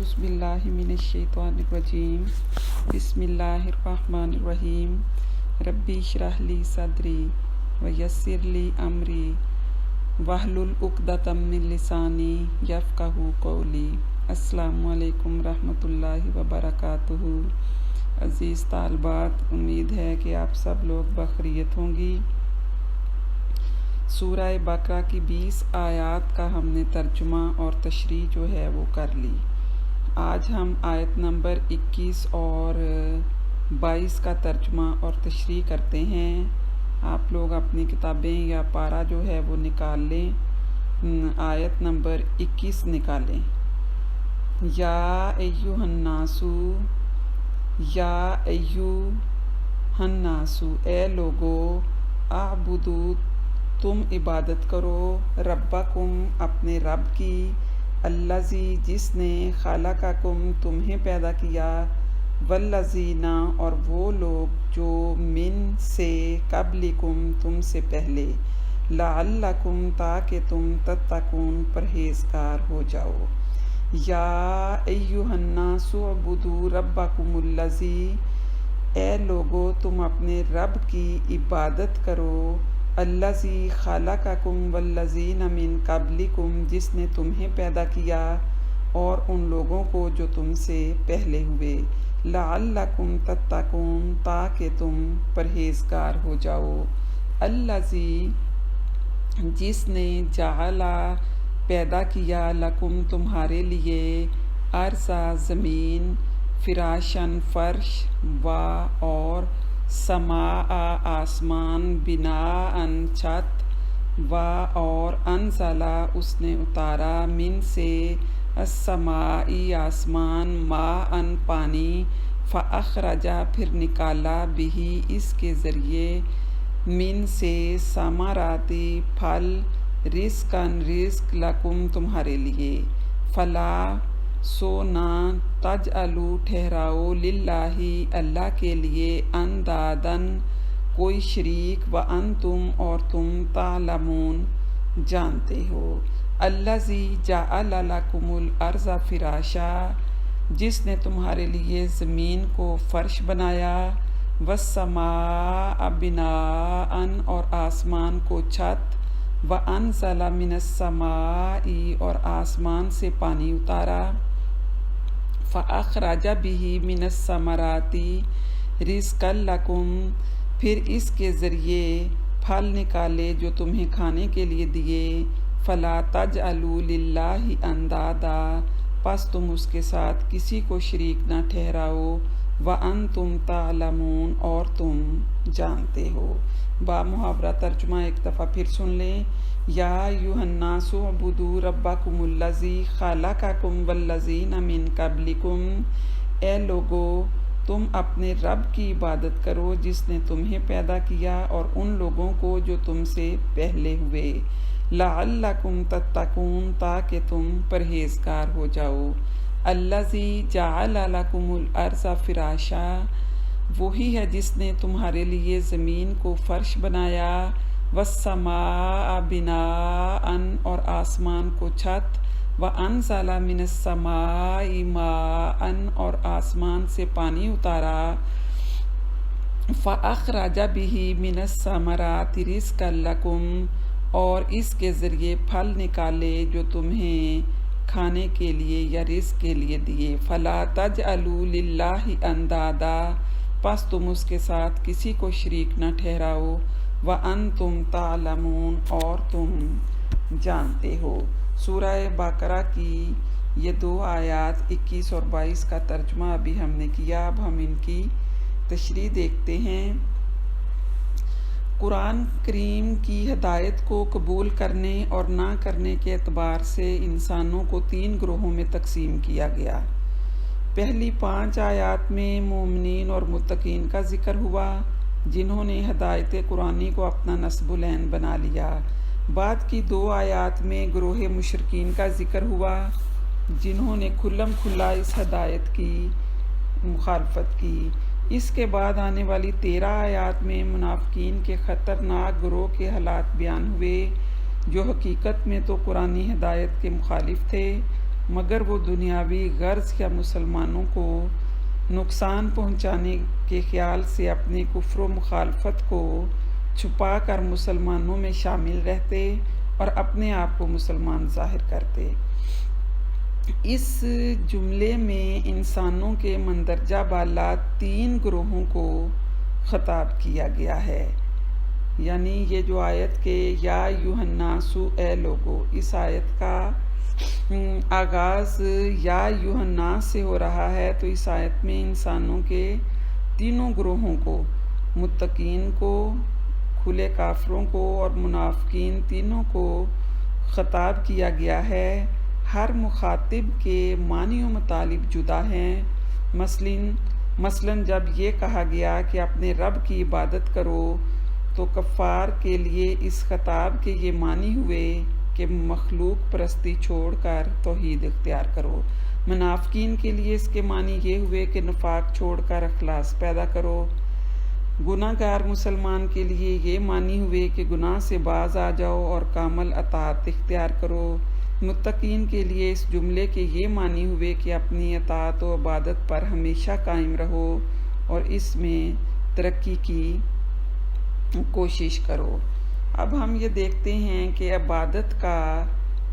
اعوذ باللہ من الشیطان الرجیم بسم اللہ الرحمن الرحیم ربی اشرح لی صدری ویسر لی امری واحلل عقدۃ من لسانی یفقہوا قولی۔ السلام علیکم رحمۃ اللہ وبرکاتہ۔ عزیز طالبات، امید ہے کہ آپ سب لوگ بخیریت ہوں گی۔ سورہ بقرہ کی 20 آیات کا ہم نے ترجمہ اور تشریح جو ہے وہ کر لی۔ آج ہم آیت نمبر 21 اور 22 کا ترجمہ اور تشریح کرتے ہیں۔ آپ لوگ اپنی کتابیں یا پارہ جو ہے وہ نکال لیں۔ آیت نمبر 21 نکالیں۔ یا ایھا الناس، یا ایھا الناس، اے لوگو، اعبدو، تم عبادت کرو، ربکم، اپنے رب کی، الذی، جس نے، خلقکم، تمہیں پیدا کیا، والذین، اور وہ لوگ جو، من، سے، قبلکم، تم سے پہلے، لعلکم، تاکہ تم، تتقون، پرہیزگار ہو جاؤ۔ یا ایھا الناس اعبدوا ربکم الذی، اے لوگو، تم اپنے رب کی عبادت کرو، الذی، خلقکم، والذین من قبلکم، جس نے تمہیں پیدا کیا اور ان لوگوں کو جو تم سے پہلے ہوئے، لعلکم تتقون، تاکہ تم پرہیزگار ہو جاؤ۔ الذی، جس نے، جعل، پیدا کیا، لکم، تمہارے لیے، ارض، زمین، فراشن، فرش، و، اور، سماء، آسمان، بناء، چھت، و، اور، انزل، اس نے اتارا، من، سے، السماء، آسمان، ماء، پانی، فاخرج، پھر نکالا، بہ، اس کے ذریعے، من، سے، ثمرات، پھل، رزقاً، رزق، لکم، تمہارے لیے، فلا، سو نہ، تجعلوا، ٹھہراؤ، للہ، اللہ کے لیے، انداداً، کوئی شریک، وانتم، اور تم، تعلمون، جانتے ہو۔ الذی جعل لکم الارض فراشا، جس نے تمہارے لیے زمین کو فرش بنایا، والسماء بناء، اور آسمان کو چھت، وانزل من السماء، اور آسمان سے پانی اتارا، فاخرج بہ من الثمرات رزقا لکم، پھر اس کے ذریعے پھل نکالے جو تمہیں کھانے کے لیے دیے، فلا تجعلوا للہ اندادا، پس تم اس کے ساتھ کسی کو شریک نہ ٹھہراؤ، وانتم تعلمون، اور تم جانتے ہو۔ با محاورہ ترجمہ ایک دفعہ پھر سن لیں۔ یا ایھا الناس اعبدوا ربکم الذی خلقکم والذین من قبلکم، اے لوگو، تم اپنے رب کی عبادت کرو جس نے تمہیں پیدا کیا اور ان لوگوں کو جو تم سے پہلے ہوئے، لعلکم تتقون، تاکہ تم پرہیزگار ہو جاؤ۔ الذی جعل لکم الارض فراشا، وہی ہے جس نے تمہارے لیے زمین کو فرش بنایا، والسماء بناء، اور آسمان کو چھت، وانزل من السماء ماء، اور آسمان سے پانی اتارا، فاخرج بہ من الثمرات رزقا لکم، اور اس کے ذریعے پھل نکالے جو تمہیں کھانے کے لیے یا رزق کے لیے دیے، فلا تجعلوا للہ اندادا، پس تم اس کے ساتھ کسی کو شریک نہ ٹھہراؤ، وانتم تعلمون، اور تم جانتے ہو۔ سورہ بقرہ کی یہ 2 آیات 21 اور 22 کا ترجمہ ابھی ہم نے کیا۔ اب ہم ان کی تشریح دیکھتے ہیں۔ قرآن کریم کی ہدایت کو قبول کرنے اور نہ کرنے کے اعتبار سے انسانوں کو 3 گروہوں میں تقسیم کیا گیا۔ پہلی 5 آیات میں مومنین اور متقین کا ذکر ہوا، جنہوں نے ہدایت قرآنی کو اپنا نصب العین بنا لیا۔ بعد کی 2 آیات میں گروہ مشرکین کا ذکر ہوا، جنہوں نے کھلم کھلا اس ہدایت کی مخالفت کی۔ اس کے بعد آنے والی 13 آیات میں منافقین کے خطرناک گروہ کے حالات بیان ہوئے، جو حقیقت میں تو قرآنی ہدایت کے مخالف تھے، مگر وہ دنیاوی غرض یا مسلمانوں کو نقصان پہنچانے کے خیال سے اپنی کفر و مخالفت کو چھپا کر مسلمانوں میں شامل رہتے اور اپنے آپ کو مسلمان ظاہر کرتے۔ اس جملے میں انسانوں کے مندرجہ بالا 3 گروہوں کو خطاب کیا گیا ہے۔ یعنی یہ جو آیت کے یا ایھا الناس اے لوگو، اس آیت کا آغاز یا ایھا الناس سے ہو رہا ہے، تو اس آیت میں انسانوں کے تینوں گروہوں کو، متقین کو، کھلے کافروں کو اور منافقین، تینوں کو خطاب کیا گیا ہے۔ ہر مخاطب کے معنی و مطالب جدا ہیں۔ مثلاً جب یہ کہا گیا کہ اپنے رب کی عبادت کرو تو کفار کے لیے اس خطاب کے یہ معنی ہوئے کہ مخلوق پرستی چھوڑ کر توحید اختیار کرو۔ منافقین کے لیے اس کے معنی یہ ہوئے کہ نفاق چھوڑ کر اخلاص پیدا کرو۔ گناہ گار مسلمان کے لیے یہ معنی ہوئے کہ گناہ سے باز آ جاؤ اور کامل اطاعت اختیار کرو۔ متقین کے لیے اس جملے کے یہ معنی ہوئے کہ اپنی اطاعت و عبادت پر ہمیشہ قائم رہو اور اس میں ترقی کی کوشش کرو۔ اب ہم یہ دیکھتے ہیں کہ عبادت کا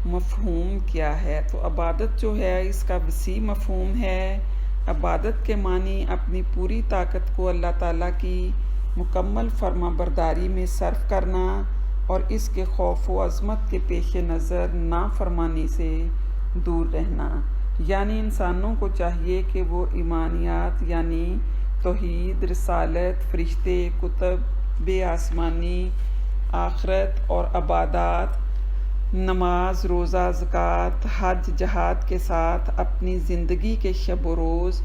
مفہوم کیا ہے۔ تو عبادت جو ہے اس کا وسیع مفہوم ہے۔ عبادت کے معنی اپنی پوری طاقت کو اللہ تعالیٰ کی مکمل فرما برداری میں صرف کرنا اور اس کے خوف و عظمت کے پیش نظر نافرمانی سے دور رہنا۔ یعنی انسانوں کو چاہیے کہ وہ ایمانیات یعنی توحید، رسالت، فرشتے، کتب آسمانی، آخرت اور عبادات، نماز، روزہ، زکوٰۃ، حج، جہاد کے ساتھ اپنی زندگی کے شب و روز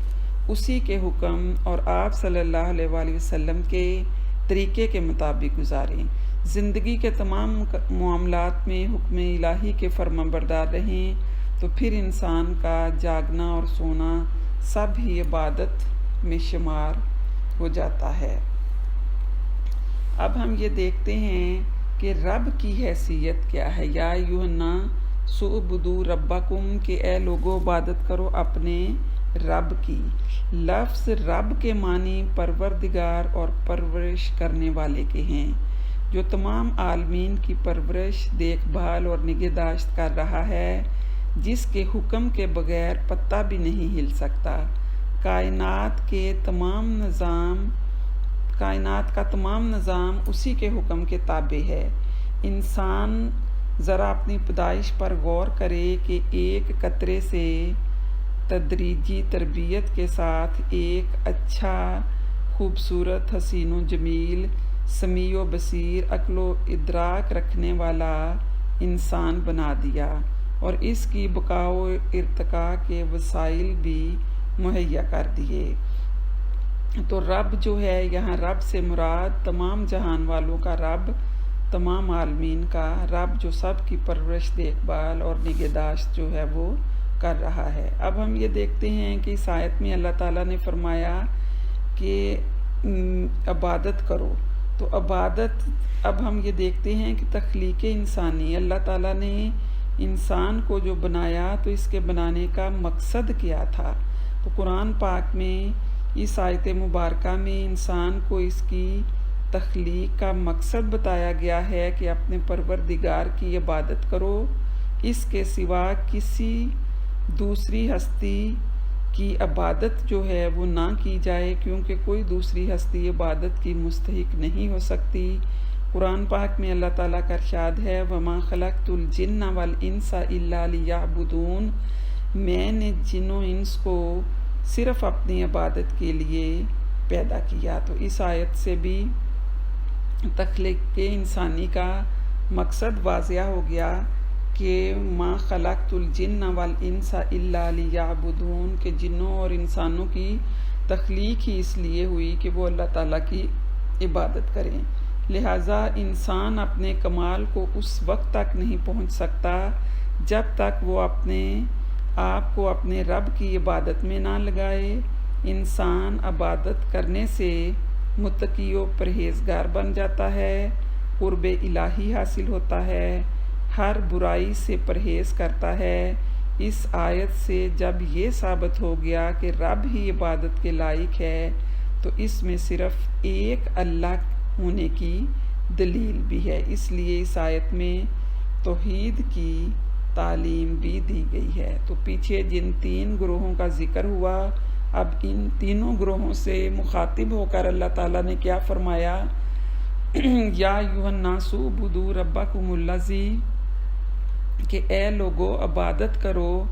اسی کے حکم اور آپ صلی اللہ علیہ وآلہ وسلم کے طریقے کے مطابق گزاریں۔ زندگی کے تمام معاملات میں حکم الہی کے فرما بردار رہیں، تو پھر انسان کا جاگنا اور سونا سب ہی عبادت میں شمار ہو جاتا ہے۔ اب ہم یہ دیکھتے ہیں کہ رب کی حیثیت کیا ہے۔ یا ایھا الناس اعبدوا ربکم، کہ اے لوگو عبادت کرو اپنے رب کی۔ لفظ رب کے معنی پروردگار اور پرورش کرنے والے کے ہیں، جو تمام عالمین کی پرورش، دیکھ بھال اور نگہداشت کر رہا ہے، جس کے حکم کے بغیر پتا بھی نہیں ہل سکتا۔ کائنات کا تمام نظام اسی کے حکم کے تابع ہے۔ انسان ذرا اپنی پیدائش پر غور کرے کہ ایک قطرے سے تدریجی تربیت کے ساتھ ایک اچھا، خوبصورت، حسین و جمیل، سمیع و بصیر، عقل و ادراک رکھنے والا انسان بنا دیا اور اس کی بقا و ارتقاء کے وسائل بھی مہیا کر دیے۔ تو رب جو ہے، یہاں رب سے مراد تمام جہان والوں کا رب، تمام عالمین کا رب، جو سب کی پرورش، دیکھ بھال اور نگہداشت جو ہے وہ کر رہا ہے۔ اب ہم یہ دیکھتے ہیں کہ اس آیت میں اللہ تعالیٰ نے فرمایا کہ عبادت کرو۔ تو عبادت، اب ہم یہ دیکھتے ہیں کہ تخلیق انسانی، اللہ تعالیٰ نے انسان کو جو بنایا تو اس کے بنانے کا مقصد کیا تھا۔ تو قرآن پاک میں اس آیت مبارکہ میں انسان کو اس کی تخلیق کا مقصد بتایا گیا ہے کہ اپنے پروردگار کی عبادت کرو، اس کے سوا کسی دوسری ہستی کی عبادت جو ہے وہ نہ کی جائے، کیونکہ کوئی دوسری ہستی عبادت کی مستحق نہیں ہو سکتی۔ قرآن پاک میں اللہ تعالیٰ کا ارشاد ہے وَمَا خَلَقْتُ الْجِنَّ وَالْإِنسَ إِلَّا لِيَعْبُدُونِ، میں نے جن و انس کو صرف اپنی عبادت کے لیے پیدا کیا۔ تو اس آیت سے بھی تخلیق انسانی کا مقصد واضح ہو گیا کہ ما خلقت الجن والانس الا لیعبدون، کہ جنوں اور انسانوں کی تخلیق ہی اس لیے ہوئی کہ وہ اللہ تعالیٰ کی عبادت کریں۔ لہٰذا انسان اپنے کمال کو اس وقت تک نہیں پہنچ سکتا جب تک وہ اپنے آپ کو اپنے رب کی عبادت میں نہ لگائے۔ انسان عبادت کرنے سے متقی و پرہیزگار بن جاتا ہے، قرب الہی حاصل ہوتا ہے، ہر برائی سے پرہیز کرتا ہے، اس آیت سے جب یہ ثابت ہو گیا کہ رب ہی عبادت کے لائق ہے تو اس میں صرف ایک اللہ ہونے کی دلیل بھی ہے، اس لیے اس آیت میں توحید کی تعلیم بھی دی گئی ہے۔ تو پیچھے جن 3 گروہوں کا ذکر ہوا، اب ان تینوں گروہوں سے مخاطب ہو کر اللہ تعالیٰ نے کیا فرمایا؟ یا ایھا الناس اعبدوا ربکم الذی، کہ اے لوگو عبادت کرو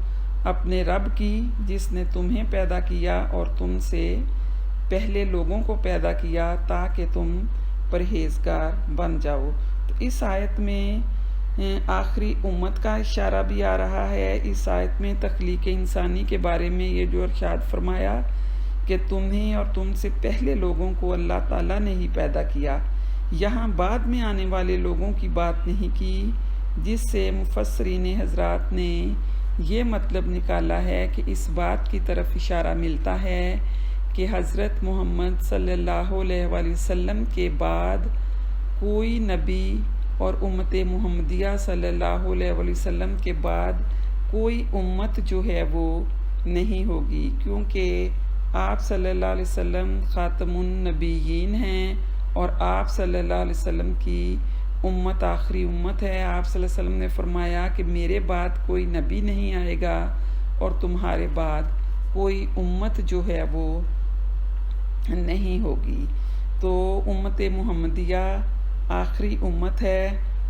اپنے رب کی جس نے تمہیں پیدا کیا اور تم سے پہلے لوگوں کو پیدا کیا تاکہ تم پرہیزگار بن جاؤ۔ تو اس آیت میں آخری امت کا اشارہ بھی آ رہا ہے۔ اس آیت میں تخلیق انسانی کے بارے میں یہ جو ارشاد فرمایا کہ تمہیں اور تم سے پہلے لوگوں کو اللہ تعالیٰ نے ہی پیدا کیا، یہاں بعد میں آنے والے لوگوں کی بات نہیں کی، جس سے مفسرین حضرات نے یہ مطلب نکالا ہے کہ اس بات کی طرف اشارہ ملتا ہے کہ حضرت محمد صلی اللہ علیہ وآلہ وسلم کے بعد کوئی نبی اور امت محمدیہ صلی اللہ علیہ وآلہ وسلم کے بعد کوئی امت جو ہے وہ نہیں ہوگی، کیونکہ آپ صلی اللہ علیہ وسلم خاتم النبیین ہیں اور آپ صلی اللہ علیہ وسلم کی امت آخری امت ہے۔ آپ صلی اللہ علیہ وسلم نے فرمایا کہ میرے بعد کوئی نبی نہیں آئے گا اور تمہارے بعد کوئی امت جو ہے وہ نہیں ہوگی۔ تو امت محمدیہ آخری امت ہے۔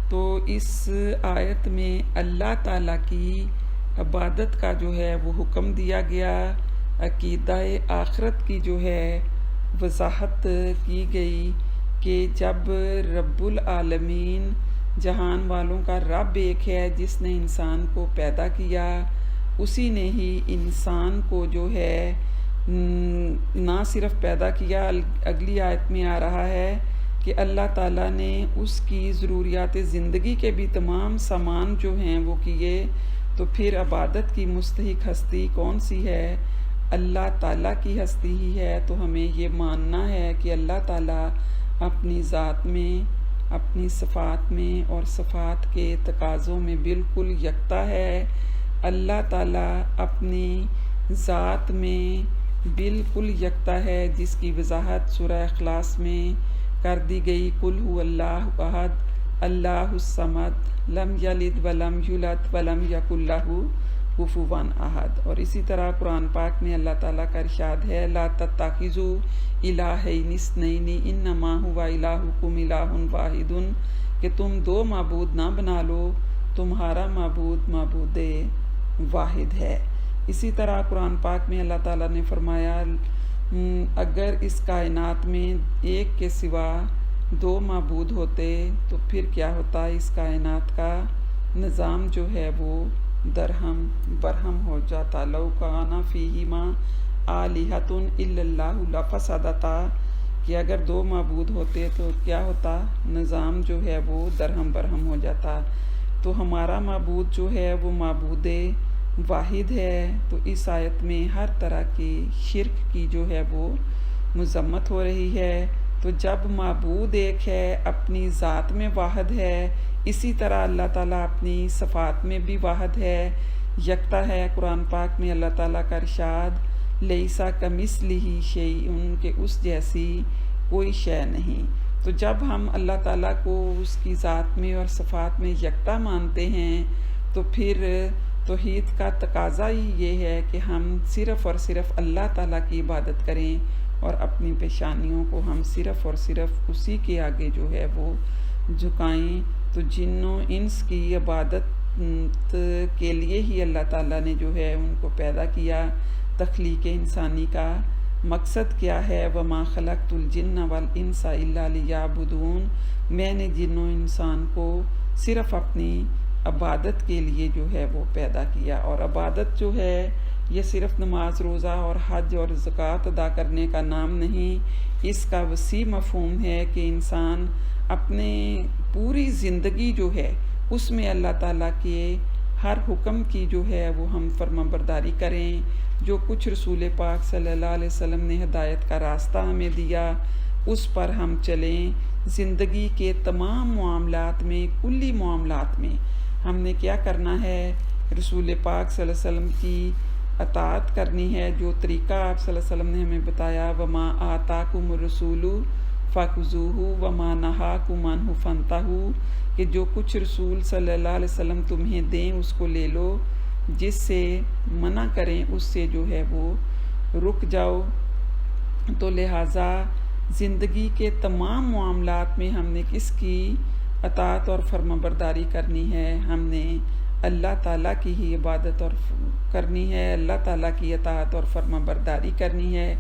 تو اس آیت میں اللہ تعالیٰ کی عبادت کا جو ہے وہ حکم دیا گیا، عقیدہ آخرت کی جو ہے وضاحت کی گئی کہ جب رب العالمین جہان والوں کا رب ایک ہے جس نے انسان کو پیدا کیا، اسی نے ہی انسان کو جو ہے نہ صرف پیدا کیا، اگلی آیت میں آ رہا ہے کہ اللہ تعالیٰ نے اس کی ضروریات زندگی کے بھی تمام سامان جو ہیں وہ کیے۔ تو پھر عبادت کی مستحق ہستی کون سی ہے؟ اللہ تعالیٰ کی ہستی ہی ہے۔ تو ہمیں یہ ماننا ہے کہ اللہ تعالیٰ اپنی ذات میں، اپنی صفات میں اور صفات کے تقاضوں میں بالکل یکتا ہے۔ اللہ تعالیٰ اپنی ذات میں بالکل یکتا ہے، جس کی وضاحت سورہ اخلاص میں کر دی گئی، قل هو اللہ احد اللہ الصمد لم یلد ولم یولد ولم یکن لہ کفوا احد۔ اور اسی طرح قرآن پاک میں اللہ تعالیٰ کا ارشاد ہے، لا تتخذوا الہین اثنین انما هو الہکم الہ واحد، کہ تم 2 معبود نہ بنا لو، تمہارا معبود معبود واحد ہے۔ اسی طرح قرآن پاک میں اللہ تعالیٰ نے فرمایا اگر اس کائنات میں ایک کے سوا 2 معبود ہوتے تو پھر کیا ہوتا؟ اس کائنات کا نظام جو ہے وہ درہم برہم ہو جاتا۔ لو کان فیہما آلہۃ الا اللہ لفسدتا، کہ اگر 2 معبود ہوتے تو کیا ہوتا؟ نظام جو ہے وہ درہم برہم ہو جاتا۔ تو ہمارا معبود جو ہے وہ معبود واحد ہے۔ تو اس آیت میں ہر طرح کی شرک کی جو ہے وہ مذمت ہو رہی ہے۔ تو جب معبود ایک ہے، اپنی ذات میں واحد ہے، اسی طرح اللہ تعالیٰ اپنی صفات میں بھی واحد ہے، یکتا ہے۔ قرآن پاک میں اللہ تعالیٰ کا ارشاد لیسا کمثلہ شیء، کہ اس جیسی کوئی شے نہیں۔ تو جب ہم اللہ تعالیٰ کو اس کی ذات میں اور صفات میں یکتا مانتے ہیں تو پھر توحید کا تقاضا ہی یہ ہے کہ ہم صرف اور صرف اللہ تعالیٰ کی عبادت کریں اور اپنی پیشانیوں کو ہم صرف اور صرف اسی کے آگے جو ہے وہ جھکائیں۔ تو جن و انس کی عبادت کے لیے ہی اللہ تعالیٰ نے جو ہے ان کو پیدا کیا۔ تخلیق انسانی کا مقصد کیا ہے؟ وما خلقت الجن والانس الا لیعبدون، میں نے جن و انسان کو صرف اپنی عبادت کے لیے جو ہے وہ پیدا کیا۔ اور عبادت جو ہے یہ صرف نماز روزہ اور حج اور زکوٰۃ ادا کرنے کا نام نہیں، اس کا وسیع مفہوم ہے کہ انسان اپنے پوری زندگی جو ہے اس میں اللہ تعالیٰ کے ہر حکم کی جو ہے وہ ہم فرما برداری کریں، جو کچھ رسول پاک صلی اللہ علیہ وسلم نے ہدایت کا راستہ ہمیں دیا اس پر ہم چلیں۔ زندگی کے تمام معاملات میں، کلی معاملات میں ہم نے کیا کرنا ہے رسول پاک صلی اللہ علیہ وسلم کی اطاعت کرنی ہے، جو طریقہ آپ صلی اللہ علیہ وسلم نے ہمیں بتایا، وما آتاکم الرسول فخذوہ وما نہاکم عنہ فانتہوا، کہ جو کچھ رسول صلی اللہ علیہ وسلم تمہیں دیں اس کو لے لو، جس سے منع کریں اس سے جو ہے وہ رک جاؤ۔ تو لہٰذا زندگی کے تمام معاملات میں ہم نے کس کی اطاعت اور فرما برداری کرنی ہے؟ ہم نے اللہ تعالیٰ کی ہی عبادت اور کرنی ہے، اللہ تعالیٰ کی اطاعت اور فرما برداری کرنی ہے۔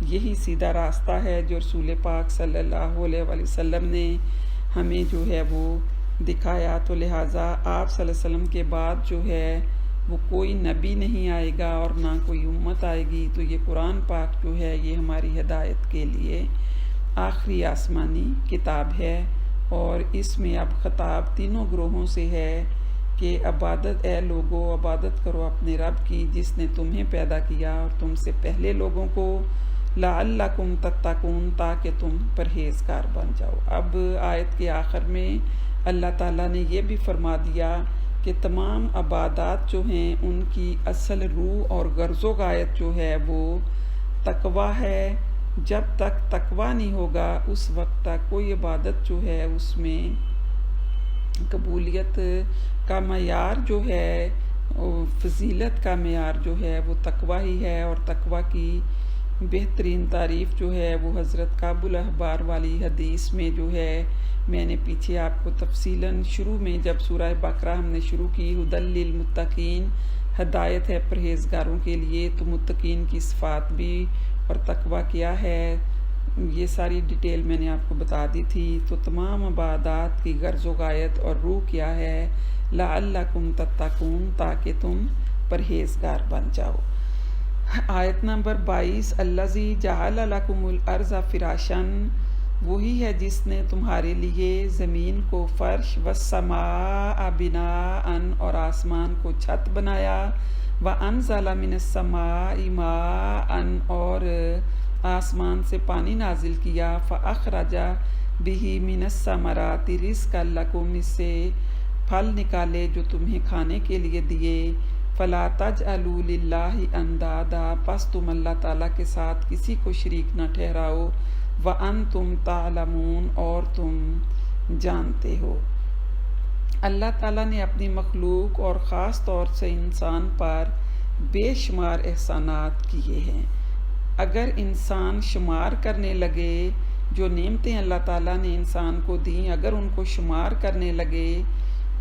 یہی سیدھا راستہ ہے جو رسول پاک صلی اللہ علیہ وآلہ وسلم نے ہمیں جو ہے وہ دکھایا۔ تو لہٰذا آپ صلی اللہ علیہ وسلم کے بعد جو ہے وہ کوئی نبی نہیں آئے گا اور نہ کوئی امت آئے گی، تو یہ قرآن پاک جو ہے یہ ہماری ہدایت کے لیے آخری آسمانی کتاب ہے، اور اس میں اب خطاب تینوں گروہوں سے ہے کہ عبادت، اے لوگو عبادت کرو اپنے رب کی جس نے تمہیں پیدا کیا اور تم سے پہلے لوگوں کو، لعلکم تتقون، تاکہ تم پرہیزگار بن جاؤ۔ اب آیت کے آخر میں اللہ تعالیٰ نے یہ بھی فرما دیا کہ تمام عبادات جو ہیں ان کی اصل روح اور غرض و غایت جو ہے وہ تقویٰ ہے۔ جب تک تقویٰ نہیں ہوگا اس وقت تک کوئی عبادت جو ہے اس میں قبولیت کا معیار جو ہے، فضیلت کا معیار جو ہے وہ تقویٰ ہی ہے، اور تقویٰ کی بہترین تعریف جو ہے وہ حضرت کعب الاحبار والی حدیث میں جو ہے، میں نے پیچھے آپ کو تفصیلاً شروع میں جب سورہ بقرہ ہم نے شروع کی، ھدی للمتقین، ہدایت ہے پرہیزگاروں کے لیے، تو متقین کی صفات بھی اور تقویٰ کیا ہے یہ ساری ڈیٹیل میں نے آپ کو بتا دی تھی۔ تو تمام عبادات کی غرض و غایت اور روح کیا ہے؟ لعلکم تتقون، تاکہ تم پرہیزگار بن جاؤ۔ آیت نمبر 22، الذی جعل لکم الارض فراشا، وہی ہے جس نے تمہارے لیے زمین کو فرش، والسماء بناء، اور آسمان کو چھت بنایا، وانزل من السماء ماء، اور آسمان سے پانی نازل کیا، فاخرج به من الثمرات رزقا لکم، اس سے پھل نکالے جو تمہیں کھانے کے لیے دیے، فلا تجعلوا للہ اندادا، پس تم اللہ تعالیٰ کے ساتھ کسی کو شریک نہ ٹھہراؤ، وانتم تعلمون، اور تم جانتے ہو۔ اللہ تعالیٰ نے اپنی مخلوق اور خاص طور سے انسان پر بے شمار احسانات کیے ہیں۔ اگر انسان شمار کرنے لگے جو نعمتیں اللہ تعالیٰ نے انسان کو دیں، اگر ان کو شمار کرنے لگے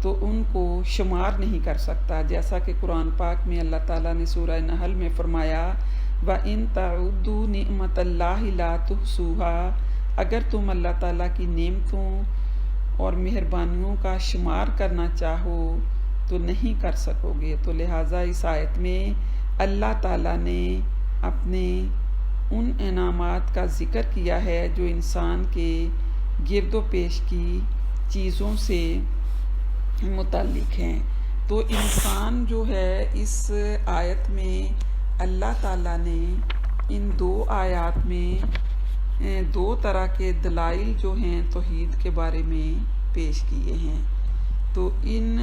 تو ان کو شمار نہیں کر سکتا، جیسا کہ قرآن پاک میں اللہ تعالیٰ نے سورہ نحل میں فرمایا، وَإِن تَعُدُّوا نِعْمَتَ اللَّهِ لَا تُحْصُوهَا، اگر تم اللہ تعالیٰ کی نعمتوں اور مہربانیوں کا شمار کرنا چاہو تو نہیں کر سکو گے۔ تو لہٰذا اس آیت میں اللہ تعالیٰ نے اپنے ان انعامات کا ذکر کیا ہے جو انسان کے گرد و پیش کی چیزوں سے متعلق ہیں۔ تو انسان جو ہے اس آیت میں اللہ تعالیٰ نے ان دو آیات میں دو طرح کے دلائل جو ہیں توحید کے بارے میں پیش کیے ہیں۔ تو ان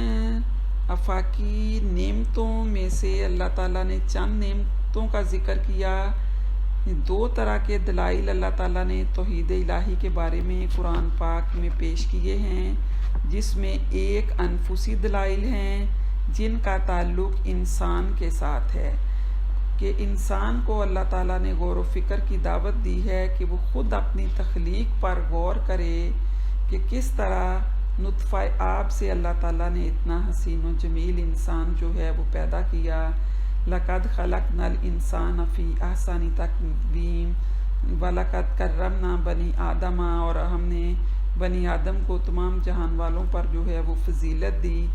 آفاقی نعمتوں میں سے اللہ تعالیٰ نے چند نعمتوں کا ذکر کیا، دو طرح کے دلائل اللہ تعالیٰ نے توحید الہی کے بارے میں قرآن پاک میں پیش کیے ہیں، جس میں ایک انفسی دلائل ہیں جن کا تعلق انسان کے ساتھ ہے، کہ انسان کو اللہ تعالیٰ نے غور و فکر کی دعوت دی ہے کہ وہ خود اپنی تخلیق پر غور کرے کہ کس طرح نطفہ آب سے اللہ تعالیٰ نے اتنا حسین و جمیل انسان جو ہے وہ پیدا کیا۔ لَقَدْ خَلَقْنَا الْإِنسَانَ فِي أَحْسَنِ تَقْوِيمٍ وَلَقَدْ كَرَّمْنَا بَنِي آدَمَ، اور ہم نے بنی آدم کو تمام جہان والوں پر جو ہے وہ فضیلت دی،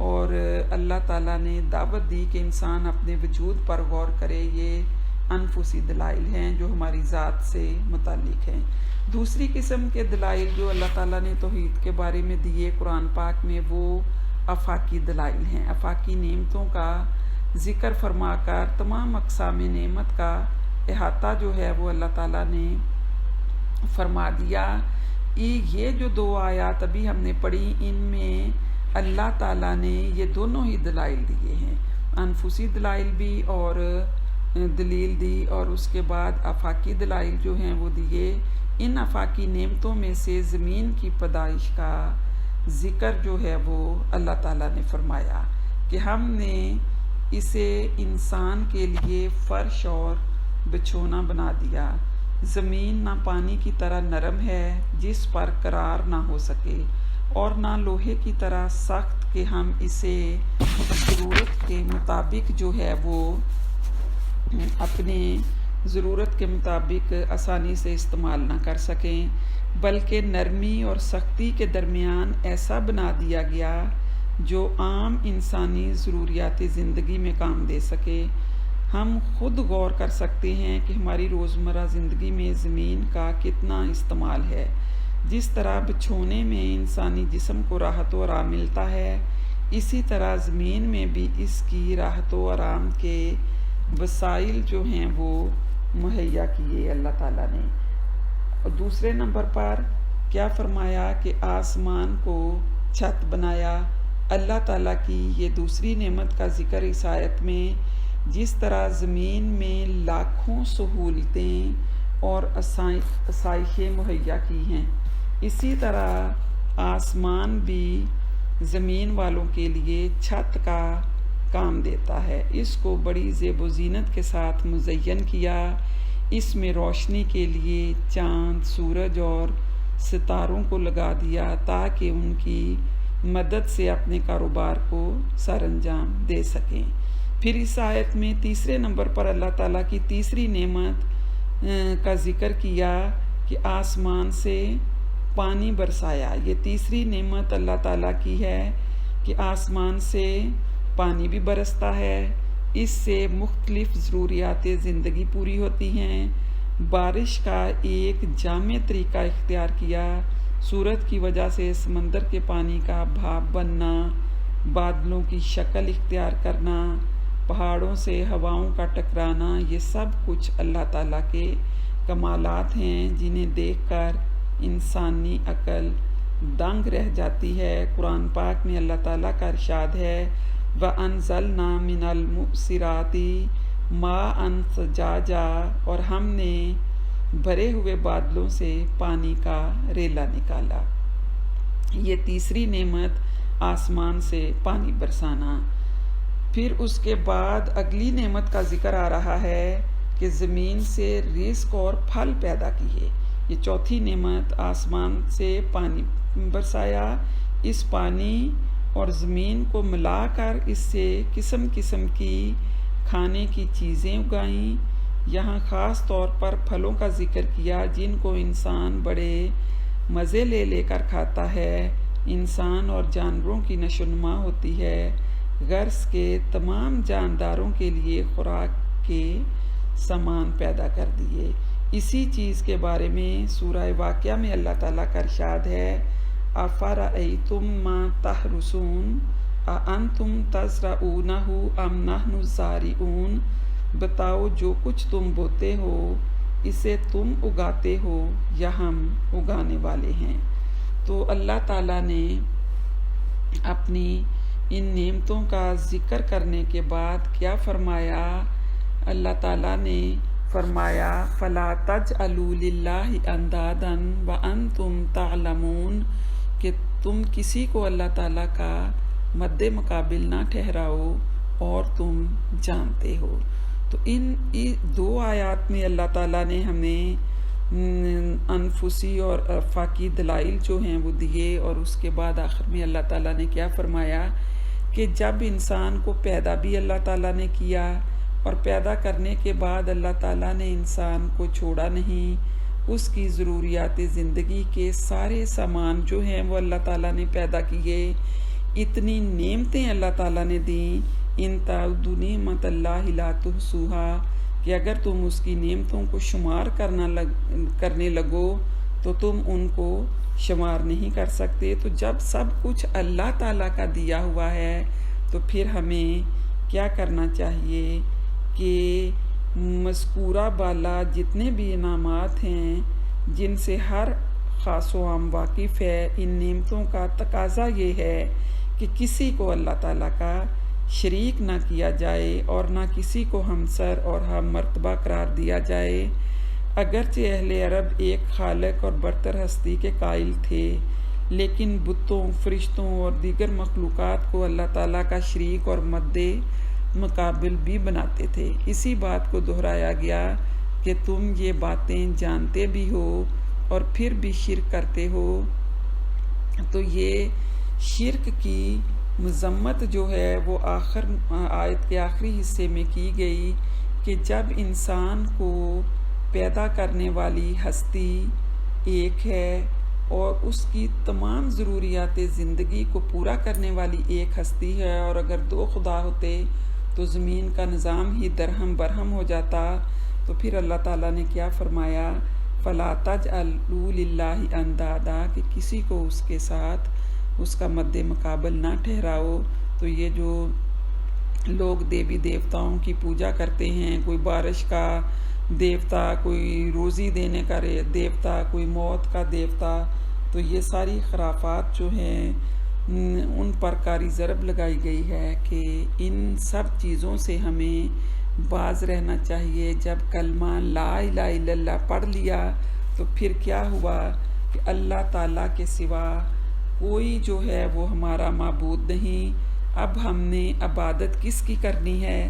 اور اللہ تعالیٰ نے دعوت دی کہ انسان اپنے وجود پر غور کرے۔ یہ انفسی دلائل ہیں جو ہماری ذات سے متعلق ہیں۔ دوسری قسم کے دلائل جو اللہ تعالیٰ نے توحید کے بارے میں دیے قرآن پاک میں، وہ آفاقی دلائل ہیں۔ آفاقی نعمتوں کا ذکر فرما کر تمام اقسام نعمت کا احاطہ جو ہے وہ اللہ تعالیٰ نے فرما دیا۔ یہ جو دو آیات ابھی ہم نے پڑھی، ان میں اللہ تعالیٰ نے یہ دونوں ہی دلائل دیے ہیں۔ انفسی دلائل بھی اور دلیل دی، اور اس کے بعد آفاقی دلائل جو ہیں وہ دیے۔ ان آفاقی نعمتوں میں سے زمین کی پیدائش کا ذکر جو ہے وہ اللہ تعالیٰ نے فرمایا کہ ہم نے اسے انسان کے لیے فرش اور بچھونا بنا دیا۔ زمین نہ پانی کی طرح نرم ہے جس پر قرار نہ ہو سکے، اور نہ لوہے کی طرح سخت کہ ہم اسے ضرورت کے مطابق جو ہے وہ اپنے ضرورت کے مطابق آسانی سے استعمال نہ کر سکیں، بلکہ نرمی اور سختی کے درمیان ایسا بنا دیا گیا جو عام انسانی ضروریات زندگی میں کام دے سکے۔ ہم خود غور کر سکتے ہیں کہ ہماری روزمرہ زندگی میں زمین کا کتنا استعمال ہے۔ جس طرح بچھونے میں انسانی جسم کو راحت و آرام ملتا ہے، اسی طرح زمین میں بھی اس کی راحت و آرام کے وسائل جو ہیں وہ مہیا کیے اللہ تعالیٰ نے۔ اور دوسرے نمبر پر کیا فرمایا کہ آسمان کو چھت بنایا۔ اللہ تعالیٰ کی یہ دوسری نعمت کا ذکر اس آیت میں، جس طرح زمین میں لاکھوں سہولتیں اور آسائشیں مہیا کی ہیں، اسی طرح آسمان بھی زمین والوں کے لیے چھت کا کام دیتا ہے۔ اس کو بڑی زیب و زینت کے ساتھ مزین کیا۔ اس میں روشنی کے لیے چاند، سورج اور ستاروں کو لگا دیا تاکہ ان کی مدد سے اپنے کاروبار کو سر انجام دے سکیں۔ پھر اس آیت میں تیسرے نمبر پر اللہ تعالیٰ کی تیسری نعمت کا ذکر کیا کہ آسمان سے پانی برسایا۔ یہ تیسری نعمت اللہ تعالیٰ کی ہے کہ آسمان سے پانی بھی برستا ہے، اس سے مختلف ضروریات زندگی پوری ہوتی ہیں۔ بارش کا ایک جامع طریقہ اختیار کیا۔ سورج کی وجہ سے سمندر کے پانی کا بھاپ بننا، بادلوں کی شکل اختیار کرنا، پہاڑوں سے ہواؤں کا ٹکرانا، یہ سب کچھ اللہ تعالیٰ کے کمالات ہیں جنہیں دیکھ کر انسانی عقل دنگ رہ جاتی ہے۔ قرآن پاک میں اللہ تعالیٰ کا ارشاد ہے وَأَنزَلْنَا مِنَ الْمُعْصِرَاتِ مَاءً ثَجَاجًا، اور ہم نے بھرے ہوئے بادلوں سے پانی کا ریلا نکالا۔ یہ تیسری نعمت آسمان سے پانی برسانا۔ پھر اس کے بعد اگلی نعمت کا ذکر آ رہا ہے کہ زمین سے رزق اور پھل پیدا کیے۔ یہ چوتھی نعمت، آسمان سے پانی برسایا۔ اس پانی اور زمین کو ملا کر اس سے قسم قسم کی کھانے کی چیزیں اگائیں۔ یہاں خاص طور پر پھلوں کا ذکر کیا جن کو انسان بڑے مزے لے لے کر کھاتا ہے۔ انسان اور جانوروں کی نشو و نما ہوتی ہے۔ غرض کے تمام جانداروں کے لیے خوراک کے سامان پیدا کر دیے۔ اسی چیز کے بارے میں سورہ واقعہ میں اللہ تعالیٰ کا ارشاد ہے أَفَرَأَيْتُم مَّا تَحْرُثُونَ أَأَنتُمْ تَزْرَعُونَهُ أَمْ نَحْنُ الزَّارِعُونَ، بتاؤ جو کچھ تم بوتے ہو اسے تم اگاتے ہو یا ہم اگانے والے ہیں۔ تو اللہ تعالیٰ نے اپنی ان نعمتوں کا ذکر کرنے کے بعد کیا فرمایا؟ اللہ تعالیٰ نے فرمایا فَلَا تَجْعَلُوا لِلَّهِ أَنْدَادًا وَأَنْتُمْ تَعْلَمُونَ، کہ تم کسی کو اللہ تعالیٰ کا مد مقابل نہ ٹھہراؤ اور تم جانتے ہو۔ تو ان دو آیات میں اللہ تعالیٰ نے ہمیں انفسی اور آفاقی دلائل جو ہیں وہ دیے، اور اس کے بعد آخر میں اللہ تعالیٰ نے کیا فرمایا کہ جب انسان کو پیدا بھی اللہ تعالیٰ نے کیا، اور پیدا کرنے کے بعد اللہ تعالیٰ نے انسان کو چھوڑا نہیں، اس کی ضروریات زندگی کے سارے سامان جو ہیں وہ اللہ تعالیٰ نے پیدا کیے۔ اتنی نعمتیں اللہ تعالیٰ نے دیں، ان تعدوا نعمت اللہ لا تحصوها، کہ اگر تم اس کی نعمتوں کو شمار کرنے لگو تو تم ان کو شمار نہیں کر سکتے۔ تو جب سب کچھ اللہ تعالیٰ کا دیا ہوا ہے تو پھر ہمیں کیا کرنا چاہیے کہ مذکورہ بالا جتنے بھی انعامات ہیں جن سے ہر خاص و عام واقف ہے، ان نعمتوں کا تقاضا یہ ہے کہ کسی کو اللہ تعالیٰ کا شریک نہ کیا جائے اور نہ کسی کو ہمسر اور ہم مرتبہ قرار دیا جائے۔ اگرچہ اہل عرب ایک خالق اور برتر ہستی کے قائل تھے، لیکن بتوں، فرشتوں اور دیگر مخلوقات کو اللہ تعالیٰ کا شریک اور مد مقابل بھی بناتے تھے۔ اسی بات کو دہرایا گیا کہ تم یہ باتیں جانتے بھی ہو اور پھر بھی شرک کرتے ہو۔ تو یہ شرک کی مذمت جو ہے وہ آیت کے آخری حصے میں کی گئی کہ جب انسان کو پیدا کرنے والی ہستی ایک ہے اور اس کی تمام ضروریات زندگی کو پورا کرنے والی ایک ہستی ہے، اور اگر دو خدا ہوتے تو زمین کا نظام ہی درہم برہم ہو جاتا، تو پھر اللہ تعالیٰ نے کیا فرمایا؟ فَلَا تَجْعَلُوا لِلَّهِ أَندَادًا، کہ کسی کو اس کے ساتھ اس کا مد مقابل نہ ٹھہراؤ۔ تو یہ جو لوگ دیوی دیوتاؤں کی پوجا کرتے ہیں، کوئی بارش کا دیوتا، کوئی روزی دینے کا دیوتا، کوئی موت کا دیوتا، تو یہ ساری خرافات جو ہیں ان پر کاری ضرب لگائی گئی ہے کہ ان سب چیزوں سے ہمیں باز رہنا چاہیے۔ جب کلمہ لا الہ الا اللہ پڑھ لیا تو پھر کیا ہوا کہ اللہ تعالیٰ کے سوا کوئی جو ہے وہ ہمارا معبود نہیں۔ اب ہم نے عبادت کس کی کرنی ہے؟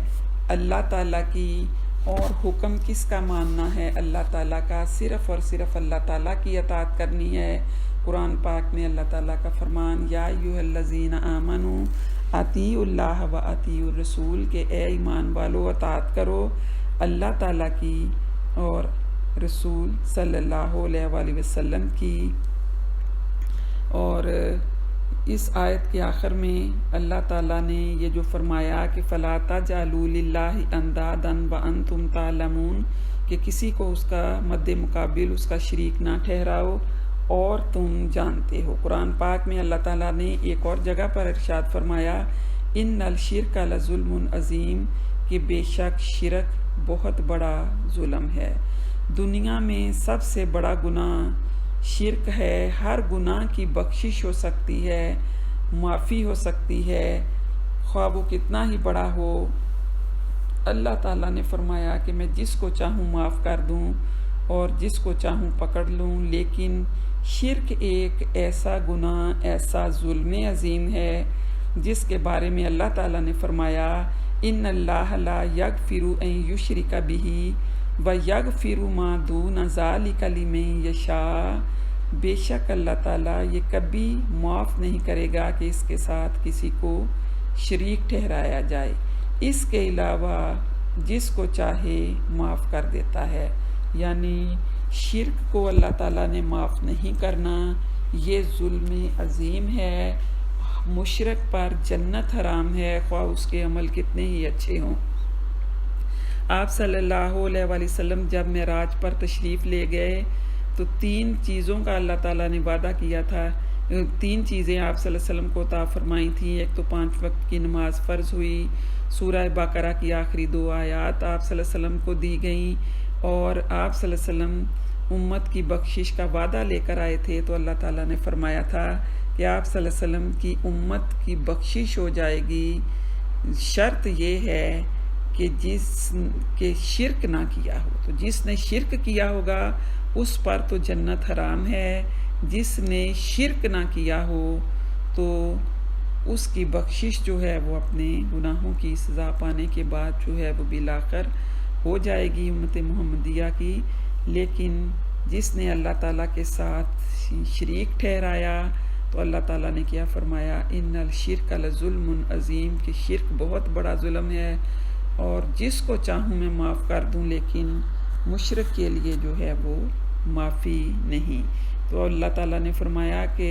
اللہ تعالیٰ کی۔ اور حکم کس کا ماننا ہے؟ اللہ تعالیٰ کا۔ صرف اور صرف اللہ تعالیٰ کی اطاعت کرنی ہے۔ قرآن پاک میں اللہ تعالیٰ کا فرمان، یا ایھا الذین آمنوا اطیعوا اللہ و اطیعوا الرسول، کہ اے ایمان والو اطاعت کرو اللہ تعالیٰ کی اور رسول صلی اللہ علیہ وآلہ وسلم کی۔ اور اس آیت کے آخر میں اللہ تعالیٰ نے یہ جو فرمایا کہ فَلَا تَجْعَلُوا لِلَّهِ أَندَادًا وَأَنْتُمْ تَعْلَمُونَ، کہ کسی کو اس کا مد مقابل اس کا شریک نہ ٹھہراؤ اور تم جانتے ہو۔ قرآن پاک میں اللہ تعالیٰ نے ایک اور جگہ پر ارشاد فرمایا، إِنَّ الشِّرْكَ لَظُلْمٌ عَظِيمٌ، کہ بے شک شرک بہت بڑا ظلم ہے۔ دنیا میں سب سے بڑا گناہ شرک ہے۔ ہر گناہ کی بخشش ہو سکتی ہے، معافی ہو سکتی ہے، خواہ وہ کتنا ہی بڑا ہو۔ اللہ تعالیٰ نے فرمایا کہ میں جس کو چاہوں معاف کر دوں اور جس کو چاہوں پکڑ لوں، لیکن شرک ایک ایسا گناہ، ایسا ظلم عظیم ہے جس کے بارے میں اللہ تعالیٰ نے فرمایا، إِنَّ اللَّهَ لَا يَغْفِرُ أَن يُشْرِكَ بِهِ وَيَغْفِرُ مَا دُونَ ذَلِكَ لِمَن يَشَاءُ، بے شک اللہ تعالیٰ یہ کبھی معاف نہیں کرے گا کہ اس کے ساتھ کسی کو شریک ٹھہرایا جائے، اس کے علاوہ جس کو چاہے معاف کر دیتا ہے۔ یعنی شرک کو اللہ تعالیٰ نے معاف نہیں کرنا، یہ ظلم عظیم ہے۔ مشرک پر جنت حرام ہے، خواہ اس کے عمل کتنے ہی اچھے ہوں۔ آپ صلی اللہ علیہ وآلہ وسلم جب معراج پر تشریف لے گئے تو 3 چیزوں کا اللہ تعالیٰ نے وعدہ کیا تھا۔ 3 چیزیں آپ صلی اللہ علیہ وسلم کو عطا فرمائی تھیں۔ ایک تو 5 وقت کی نماز فرض ہوئی، سورہ بقرہ کی آخری 2 آیات آپ صلی اللہ علیہ وسلم کو دی گئیں، اور آپ صلی اللہ علیہ وسلم امت کی بخشش کا وعدہ لے کر آئے تھے۔ تو اللہ تعالیٰ نے فرمایا تھا کہ آپ صلی اللہ علیہ وسلم کی امت کی بخشش ہو جائے گی، شرط یہ ہے کہ شرک نہ کیا ہو۔ تو جس نے شرک کیا ہوگا اس پر تو جنت حرام ہے، جس نے شرک نہ کیا ہو تو اس کی بخشش جو ہے وہ اپنے گناہوں کی سزا پانے کے بعد جو ہے وہ بالآخر ہو جائے گی امت محمدیہ کی۔ لیکن جس نے اللہ تعالیٰ کے ساتھ شریک ٹھہرایا تو اللہ تعالیٰ نے کیا فرمایا، ان الشرک لظلم عظیم، کہ شرک بہت بڑا ظلم ہے اور جس کو چاہوں میں معاف کر دوں، لیکن مشرک کے لیے جو ہے وہ معافی نہیں۔ تو اللہ تعالیٰ نے فرمایا کہ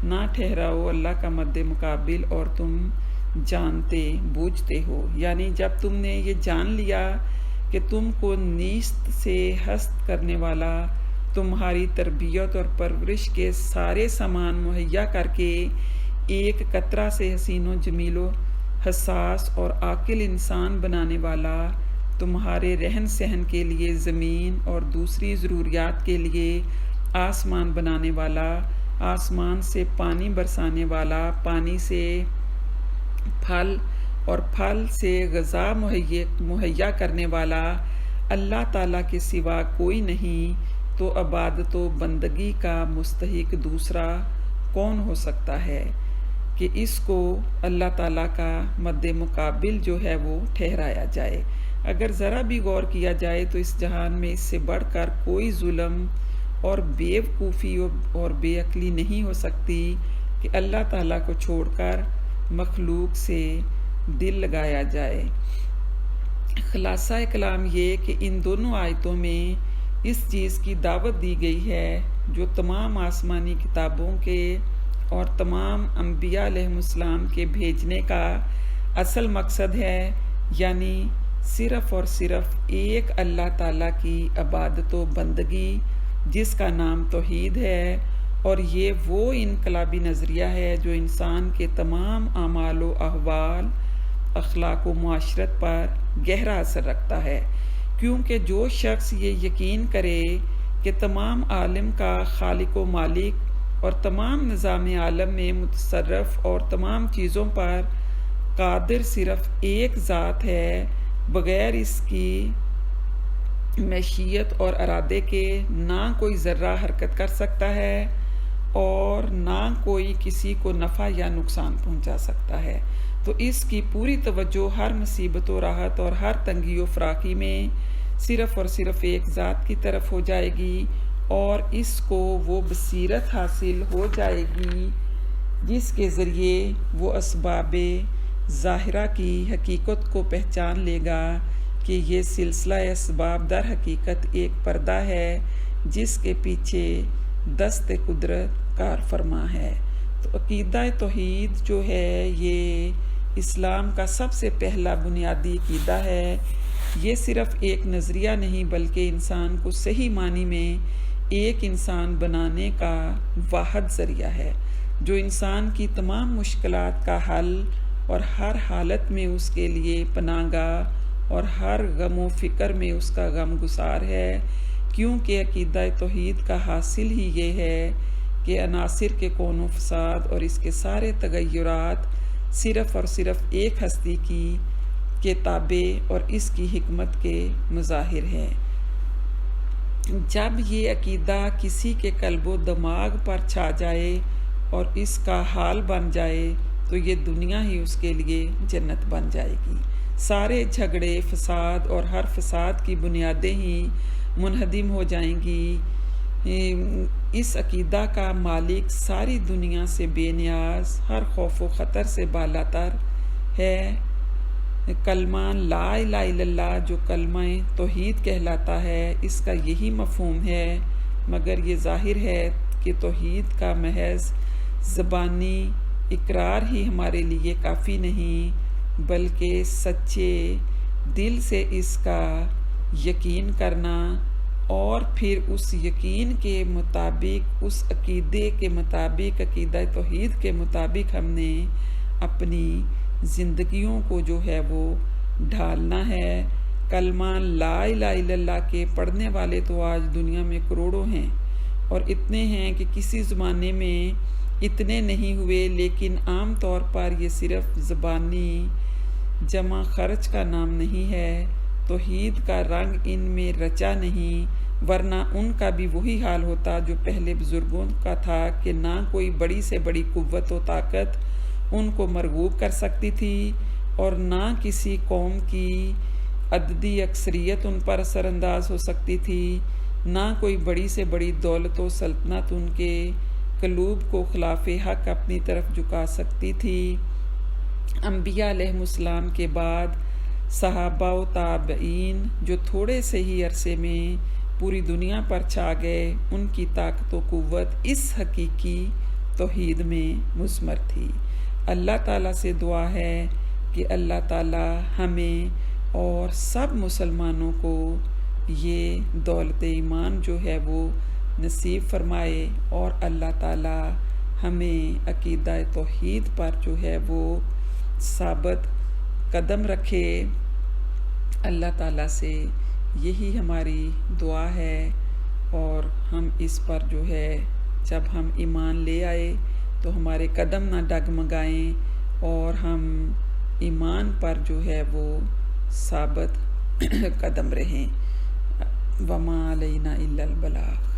نہ ٹھہراؤ اللہ کا مد مقابل اور تم جانتے بوجھتے ہو۔ یعنی جب تم نے یہ جان لیا کہ تم کو نیست سے ہست کرنے والا تمہاری تربیت اور پرورش کے سارے سامان مہیا کر کے ایک قطرہ سے حسین و جمیل و حساس اور عاقل انسان بنانے والا، تمہارے رہن سہن کے لیے زمین اور دوسری ضروریات کے لیے آسمان بنانے والا، آسمان سے پانی برسانے والا، پانی سے پھل اور پھل سے غذا مہیا کرنے والا اللہ تعالیٰ کے سوا کوئی نہیں، تو عبادت و بندگی کا مستحق دوسرا کون ہو سکتا ہے کہ اس کو اللہ تعالیٰ کا مد مقابل جو ہے وہ ٹھہرایا جائے۔ اگر ذرا بھی غور کیا جائے تو اس جہان میں اس سے بڑھ کر کوئی ظلم اور بے وقوفی اور بے عقلی نہیں ہو سکتی کہ اللہ تعالیٰ کو چھوڑ کر مخلوق سے دل لگایا جائے۔ خلاصہ کلام یہ کہ ان دونوں آیتوں میں اس چیز کی دعوت دی گئی ہے جو تمام آسمانی کتابوں کے اور تمام انبیاء علیہ السلام کے بھیجنے کا اصل مقصد ہے، یعنی صرف اور صرف ایک اللہ تعالیٰ کی عبادت و بندگی، جس کا نام توحید ہے، اور یہ وہ انقلابی نظریہ ہے جو انسان کے تمام اعمال و احوال، اخلاق و معاشرت پر گہرا اثر رکھتا ہے، کیونکہ جو شخص یہ یقین کرے کہ تمام عالم کا خالق و مالک اور تمام نظام عالم میں متصرف اور تمام چیزوں پر قادر صرف ایک ذات ہے، بغیر اس کی مشیت اور ارادے کے نہ کوئی ذرہ حرکت کر سکتا ہے اور نہ کوئی کسی کو نفع یا نقصان پہنچا سکتا ہے، تو اس کی پوری توجہ ہر مصیبت و راحت اور ہر تنگی و فراقی میں صرف اور صرف ایک ذات کی طرف ہو جائے گی، اور اس کو وہ بصیرت حاصل ہو جائے گی جس کے ذریعے وہ اسباب ظاہرہ کی حقیقت کو پہچان لے گا کہ یہ سلسلہ اسباب در حقیقت ایک پردہ ہے جس کے پیچھے دست قدرت کار فرما ہے۔ تو عقیدہ توحید جو ہے یہ اسلام کا سب سے پہلا بنیادی عقیدہ ہے۔ یہ صرف ایک نظریہ نہیں بلکہ انسان کو صحیح معنی میں ایک انسان بنانے کا واحد ذریعہ ہے، جو انسان کی تمام مشکلات کا حل اور ہر حالت میں اس کے لیے پناہ گاہ اور ہر غم و فکر میں اس کا غم گسار ہے، کیونکہ عقیدہ توحید کا حاصل ہی یہ ہے کہ عناصر کے کون و فساد اور اس کے سارے تغیرات صرف اور صرف ایک ہستی کے تابع اور اس کی حکمت کے مظاہر ہیں۔ جب یہ عقیدہ کسی کے قلب و دماغ پر چھا جائے اور اس کا حال بن جائے تو یہ دنیا ہی اس کے لیے جنت بن جائے گی۔ سارے جھگڑے، فساد اور ہر فساد کی بنیادیں ہی منہدم ہو جائیں گی۔ اس عقیدہ کا مالک ساری دنیا سے بے نیاز، ہر خوف و خطر سے بالاتر ہے۔ کلمہ لا الہ الا اللہ جو کلمہ توحید کہلاتا ہے، اس کا یہی مفہوم ہے، مگر یہ ظاہر ہے کہ توحید کا محض زبانی اقرار ہی ہمارے لیے کافی نہیں، بلکہ سچے دل سے اس کا یقین کرنا اور پھر اس یقین کے مطابق، اس عقیدے کے مطابق، عقیدہ توحید کے مطابق ہم نے اپنی زندگیوں کو جو ہے وہ ڈھالنا ہے۔ کلمہ لا الہ الا اللہ کے پڑھنے والے تو آج دنیا میں کروڑوں ہیں، اور اتنے ہیں کہ کسی زمانے میں اتنے نہیں ہوئے، لیکن عام طور پر یہ صرف زبانی جمع خرچ کا نام نہیں ہے۔ توحید کا رنگ ان میں رچا نہیں، ورنہ ان کا بھی وہی حال ہوتا جو پہلے بزرگوں کا تھا کہ نہ کوئی بڑی سے بڑی قوت و طاقت ان کو مرغوب کر سکتی تھی، اور نہ کسی قوم کی عددی اکثریت ان پر اثر انداز ہو سکتی تھی، نہ کوئی بڑی سے بڑی دولت و سلطنت ان کے قلوب کو خلاف حق اپنی طرف جھکا سکتی تھی۔ انبیاء علیہ السلام کے بعد صحابہ و تابعین جو تھوڑے سے ہی عرصے میں پوری دنیا پر چھا گئے، ان کی طاقت و قوت اس حقیقی توحید میں مضمر تھی۔ اللہ تعالیٰ سے دعا ہے کہ اللہ تعالیٰ ہمیں اور سب مسلمانوں کو یہ دولت ایمان جو ہے وہ نصیب فرمائے، اور اللہ تعالیٰ ہمیں عقیدہ توحید پر جو ہے وہ ثابت قدم رکھے۔ اللہ تعالیٰ سے یہی ہماری دعا ہے، اور ہم اس پر جو ہے جب ہم ایمان لے آئے تو ہمارے قدم نہ ڈگمگائیں، اور ہم ایمان پر جو ہے وہ ثابت قدم رہیں۔ وما علینا الا البلاغ۔